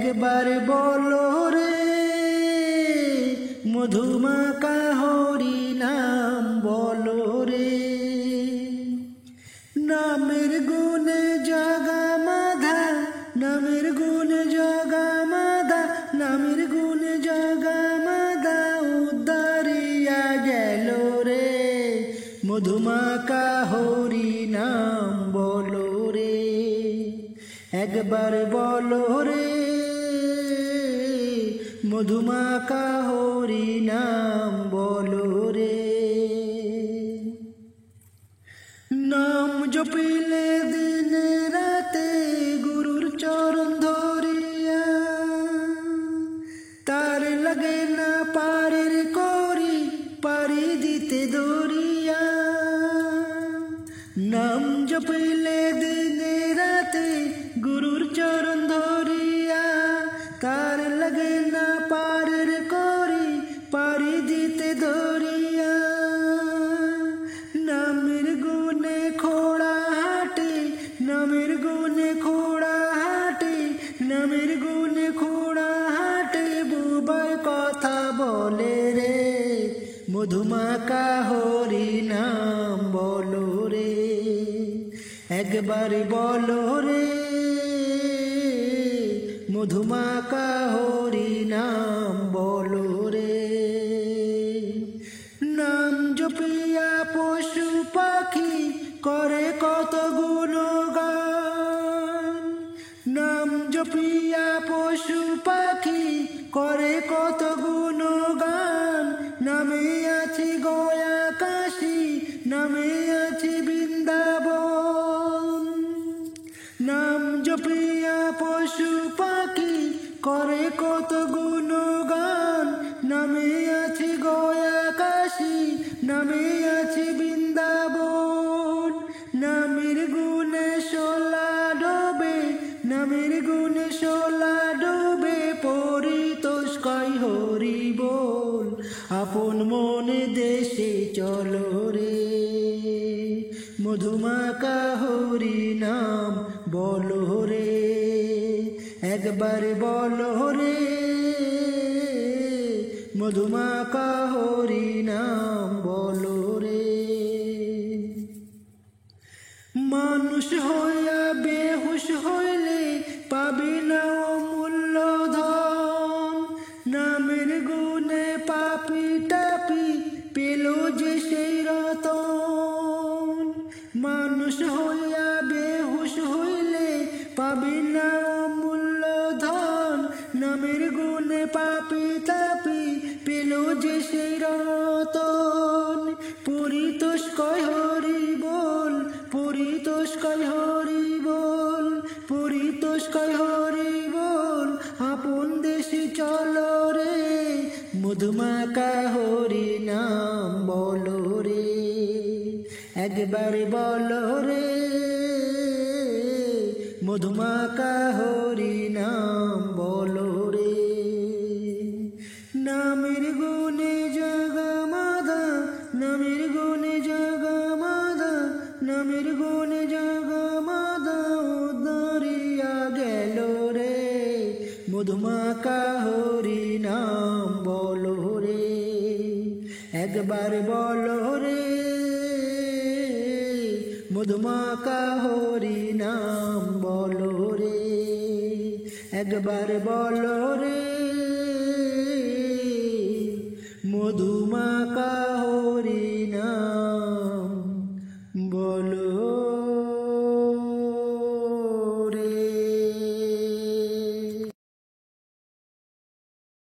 একবার বলো রে মধুমাকা হরি নাম বলো রে। নামের গুণে জগা মাধা, নামের গুণে জগা মাধা, নামের গুণে জগা মাধা উদ্ধারিয়া গেল রে। মধুমাকা হরি নাম বলো রে, একবার বলো রে মধুমাকা হরি নাম বলো রে। নাম জপিলে দিনে রাতে গুরুর চরণ ধরিয়া, তার লাগে না পারের করি পারি দিতে দরিয়া। নাম জপিলে দিনে রাতে গুরুর চরণ ধরিয়া, তার লাগে না পারের করি পারি দিতে দরিয়া। নামের গুণে খোড়া হাটে, নামের গুণে খোড়া হাটে, নামের গুণে খোড়া হাটে বুবাই কথা বলে রে। মধুমাকা হরি নাম বলো রে, একবার বলো রে মধুমাকা হরি নাম বলো রে। নাম জপিয়া পশু পাখি করে কত গুণগান, নাম জপিয়া পশু পাখি করে কত গুণগান। নামে আছি গয়া কাশী, নামে আছি বৃন্দাবন। নাম জপিয়া পশু পাখি করে কত গুণগান। নামে আছি গয়া কাশী, নামে আছি বৃন্দাবন। নামের গুণে শোলা ডোবে, নামের গুণে শোলা ডোবে পরিতোষ হরি বল। আপন মনে দেশে চলো রে, মধুমাকা হরি নাম বলো রে, একবার বলো রে মধুমাকা হরি নাম বলো রে। মানুষ হইয়া বেহুশ হইলে পাবি না অমূল্য ধন। নামের গুণে পাপি টাপি পেল যে সেই রতন। মানুষ হইয়া বেহুশ হইলে পাবি না অমূল্য ধন। নামের গুণে পাপি তাপি পেল যে সেই রতন। পরিতোষ হরি বল, পরিতোষ হরি বল, পরিতোষ হরি বল। আপন দেশে চলো রে, মধুমাকা হরি নাম বলো রে, একবার বলো রে মধুমাকা হরি নাম বলো রে। নামের গুণে জগা মাধা, নামের গুণে জগা মাধা, নামের গুণে জগা মাধা উদ্ধারিয়া গেল রে। মধুমাকা হরি নাম বলো রে, একবার বলো রে মধুমাকা হরি নাম বলো রে, একবার বলো রে মধুমাকা